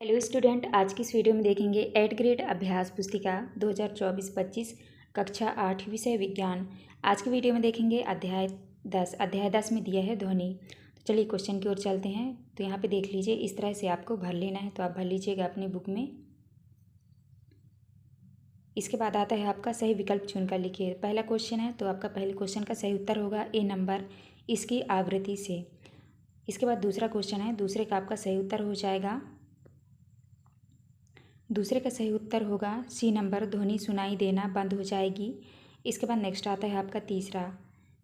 Hello student, आज की इस वीडियो में देखेंगे 8th ग्रेड अभ्यास पुस्तिका 2024-25 कक्षा 8 विषय विज्ञान। आज की वीडियो में देखेंगे अध्याय 10 में दिया है ध्वनि। तो चलिए क्वेश्चन की ओर चलते हैं। तो यहाँ पे देख लीजिए, इस तरह से आपको भर लेना है, तो आप भर लीजिएगा अपनी बुक में। इसके बाद आता है आपका सही विकल्प चुनकर लिखिए। पहला क्वेश्चन है, तो आपका पहले क्वेश्चन का सही उत्तर होगा ए नंबर, इसकी आवृत्ति से। इसके बाद दूसरा क्वेश्चन है, दूसरे का आपका सही उत्तर हो जाएगा, दूसरे का सही उत्तर होगा सी नंबर, ध्वनि सुनाई देना बंद हो जाएगी। इसके बाद नेक्स्ट आता है आपका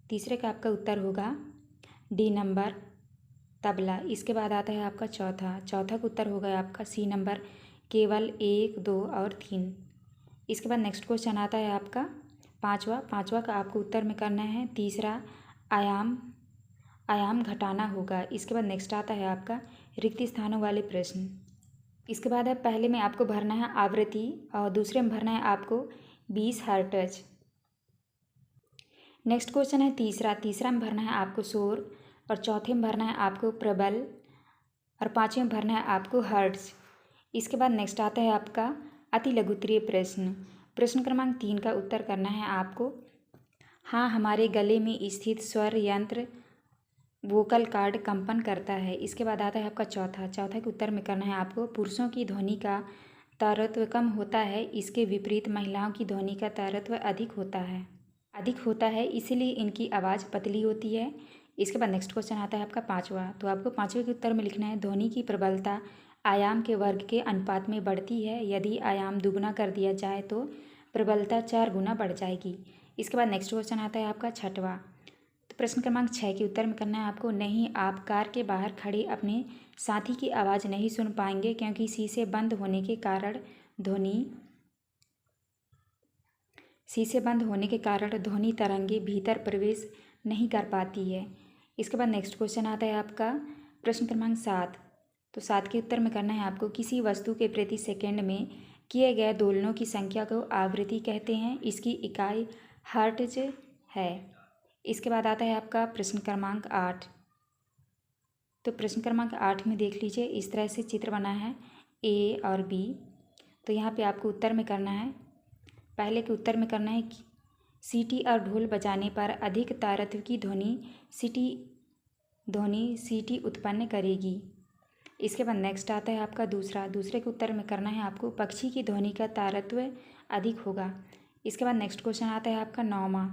तीसरे का आपका उत्तर होगा डी नंबर, तबला। इसके बाद आता है आपका चौथा का उत्तर होगा आपका सी नंबर, केवल 1, 2 और 3। इसके बाद नेक्स्ट क्वेश्चन आता है आपका पाँचवा का आपको उत्तर में करना है तीसरा, आयाम घटाना होगा। इसके बाद नेक्स्ट आता है आपका रिक्त स्थानों वाले प्रश्न। इसके बाद है पहले में आपको भरना है आवृत्ति और दूसरे में भरना है आपको 20 हर्ट्ज। नेक्स्ट क्वेश्चन है तीसरा में भरना है आपको शोर, और चौथे में भरना है आपको प्रबल, और पाँचवें में भरना है आपको हर्ट्ज। इसके बाद नेक्स्ट आता है आपका अति लघुत्तरीय प्रश्न क्रमांक 3 का उत्तर करना है आपको। हाँ, हमारे गले में स्थित स्वर यंत्र वोकल कार्ड कंपन करता है। इसके बाद आता है आपका चौथा के उत्तर में करना है आपको पुरुषों की ध्वनि का तारत्व कम होता है, इसके विपरीत महिलाओं की ध्वनि का तारत्व अधिक होता है, इसीलिए इनकी आवाज़ पतली होती है। इसके बाद नेक्स्ट क्वेश्चन आता है आपका पाँचवा, तो आपको पाँचवें के उत्तर में लिखना है ध्वनि की प्रबलता आयाम के वर्ग के अनुपात में बढ़ती है, यदि आयाम दुगुना कर दिया जाए तो प्रबलता 4 गुना बढ़ जाएगी। इसके बाद नेक्स्ट क्वेश्चन आता है आपका छठवां, प्रश्न क्रमांक 6 के उत्तर में करना है आपको नहीं, आप कार के बाहर खड़े अपने साथी की आवाज़ नहीं सुन पाएंगे, क्योंकि शीशे बंद होने के कारण ध्वनि तरंगे भीतर प्रवेश नहीं कर पाती है। इसके बाद नेक्स्ट क्वेश्चन आता है आपका प्रश्न क्रमांक 7, तो 7 के उत्तर में करना है आपको किसी वस्तु के प्रति सेकंड में किए गए दोलनों की संख्या को आवृत्ति कहते हैं, इसकी इकाई हर्ट्ज है। इसके बाद आता है आपका प्रश्न क्रमांक 8, तो प्रश्न क्रमांक 8 में देख लीजिए, इस तरह से चित्र बना है ए और बी। तो यहाँ पे आपको उत्तर में करना है, पहले के उत्तर में करना है कि सीटी और ढोल बजाने पर अधिक तारत्व की ध्वनि सीटी उत्पन्न करेगी। इसके बाद नेक्स्ट आता है आपका दूसरे के उत्तर में करना है आपको पक्षी की ध्वनि का तारत्व अधिक होगा। इसके बाद नेक्स्ट क्वेश्चन आता है आपका 9वां,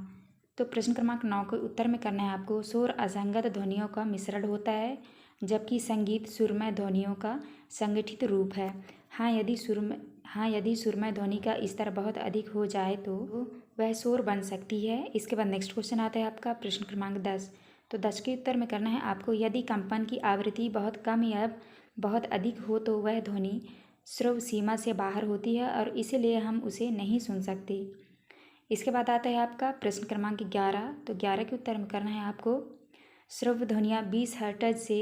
तो प्रश्न क्रमांक 9 के उत्तर में करना है आपको शोर असंगत ध्वनियों का मिश्रण होता है, जबकि संगीत सुरमय ध्वनियों का संगठित रूप है। हाँ, यदि सुरमय ध्वनि का स्तर बहुत अधिक हो जाए तो वह शोर बन सकती है। इसके बाद नेक्स्ट क्वेश्चन आता है आपका प्रश्न क्रमांक 10, तो 10 के उत्तर में करना है आपको यदि कंपन की आवृत्ति बहुत कम या बहुत अधिक हो तो वह ध्वनि श्रव्य सीमा से बाहर होती है और इसीलिए हम उसे नहीं सुन सकते। इसके बाद आता है आपका प्रश्न क्रमांक 11, तो 11 के उत्तर में करना है आपको श्रव्य ध्वनियाँ 20 हर्ट्ज से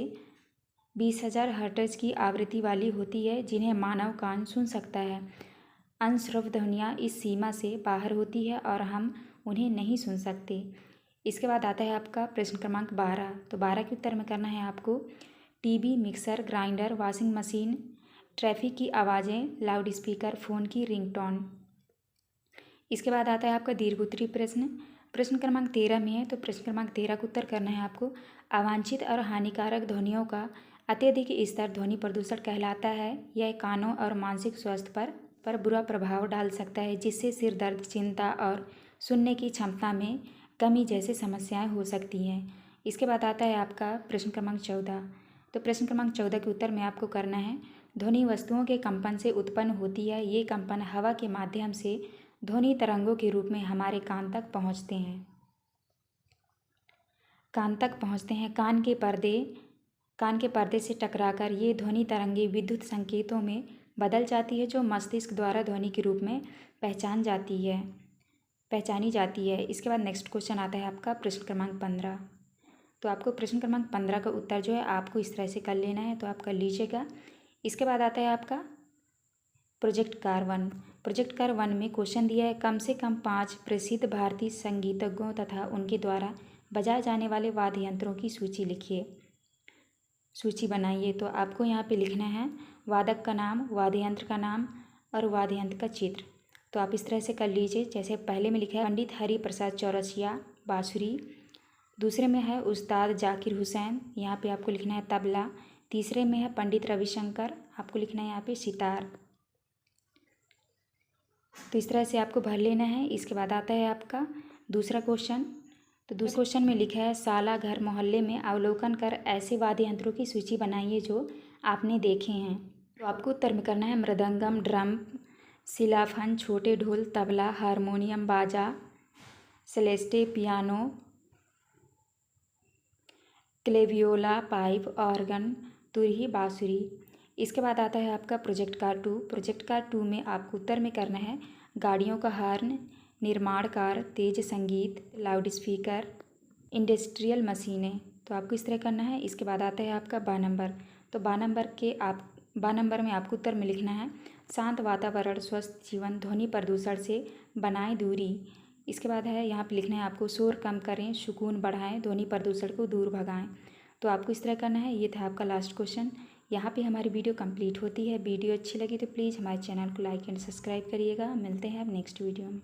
20,000 हर्ट्ज की आवृत्ति वाली होती है, जिन्हें मानव कान सुन सकता है। अनश्रव्य ध्वनियाँ इस सीमा से बाहर होती है और हम उन्हें नहीं सुन सकते। इसके बाद आता है आपका प्रश्न क्रमांक 12, तो 12 के उत्तर में करना है आपको TV, mixer grinder, washing machine, traffic की आवाज़ें, लाउड स्पीकर, फ़ोन की रिंगटोन। इसके बाद आता है आपका दीर्घोत्तरीय प्रश्न क्रमांक 13 में है, तो प्रश्न क्रमांक 13 का उत्तर करना है आपको अवांछित और हानिकारक ध्वनियों का अत्यधिक स्तर ध्वनि प्रदूषण कहलाता है। यह कानों और मानसिक स्वास्थ्य पर बुरा प्रभाव डाल सकता है, जिससे सिर दर्द, चिंता और सुनने की क्षमता में कमी जैसी समस्याएं हो सकती हैं। इसके बाद आता है आपका प्रश्न क्रमांक 14, तो प्रश्न क्रमांक 14 के उत्तर में आपको करना है ध्वनि वस्तुओं के कंपन से उत्पन्न होती है। ये कंपन हवा के माध्यम से ध्वनि तरंगों के रूप में हमारे कान तक पहुंचते हैं। कान के पर्दे से टकराकर ये ध्वनि तरंगे विद्युत संकेतों में बदल जाती है, जो मस्तिष्क द्वारा ध्वनि के रूप में पहचानी जाती है। इसके बाद नेक्स्ट क्वेश्चन आता है आपका प्रश्न क्रमांक 15, तो आपको प्रश्न क्रमांक 15 का उत्तर जो है आपको इस तरह से कर लेना है, तो आप कर लीजिएगा। इसके बाद आता है आपका प्रोजेक्ट कार 1 में क्वेश्चन दिया है कम से कम 5 प्रसिद्ध भारतीय संगीतज्ञों तथा उनके द्वारा बजाए जाने वाले वाद्य यंत्रों की सूची लिखिए। सूची बनाइए। तो आपको यहाँ पे लिखना है वादक का नाम, वाद्य यंत्र का नाम और वाद्य यंत्र का चित्र। तो आप इस तरह से कर लीजिए। जैसे पहले में लिखा है पंडित हरि प्रसाद चौरसिया बाँसुरी, दूसरे में है उस्ताद जाकिर हुसैन, यहाँ पे आपको लिखना है तबला, तीसरे में है पंडित रविशंकर, आपको लिखना है यहाँ पे सितार। तो इस तरह से आपको भर लेना है। इसके बाद आता है आपका दूसरा क्वेश्चन। तो दूसरे क्वेश्चन में लिखा है साला घर मोहल्ले में अवलोकन कर ऐसे वाद्य यंत्रों की सूची बनाइए जो आपने देखे हैं। तो आपको उत्तर में करना है मृदंगम, ड्रम, सिलाफन, छोटे ढोल, तबला, हारमोनियम, बाजा, सेलेस्टे, पियानो, क्लेवियोला, पाइप, ऑर्गन, तुरही, बाँसुरी। इसके बाद आता है आपका प्रोजेक्ट कार 2। प्रोजेक्ट कार 2 में आपको उत्तर में करना है गाड़ियों का हॉर्न, निर्माण कार, तेज संगीत, लाउड स्पीकर, इंडस्ट्रियल मशीनें। तो आपको इस तरह करना है। इसके बाद आता है आपका 12 नंबर। तो 12 नंबर में आपको उत्तर में लिखना है शांत वातावरण, स्वस्थ जीवन, ध्वनि प्रदूषण से बनाएं दूरी। इसके बाद है यहाँ पे लिखना है आपको शोर कम करें, सुकून बढ़ाएं, ध्वनि प्रदूषण को दूर भगाएं। तो आपको इस तरह करना है। ये था आपका लास्ट क्वेश्चन। यहाँ पे हमारी वीडियो कंप्लीट होती है। वीडियो अच्छी लगी तो प्लीज़ हमारे चैनल को लाइक एंड सब्सक्राइब करिएगा। मिलते हैं अब नेक्स्ट वीडियो में।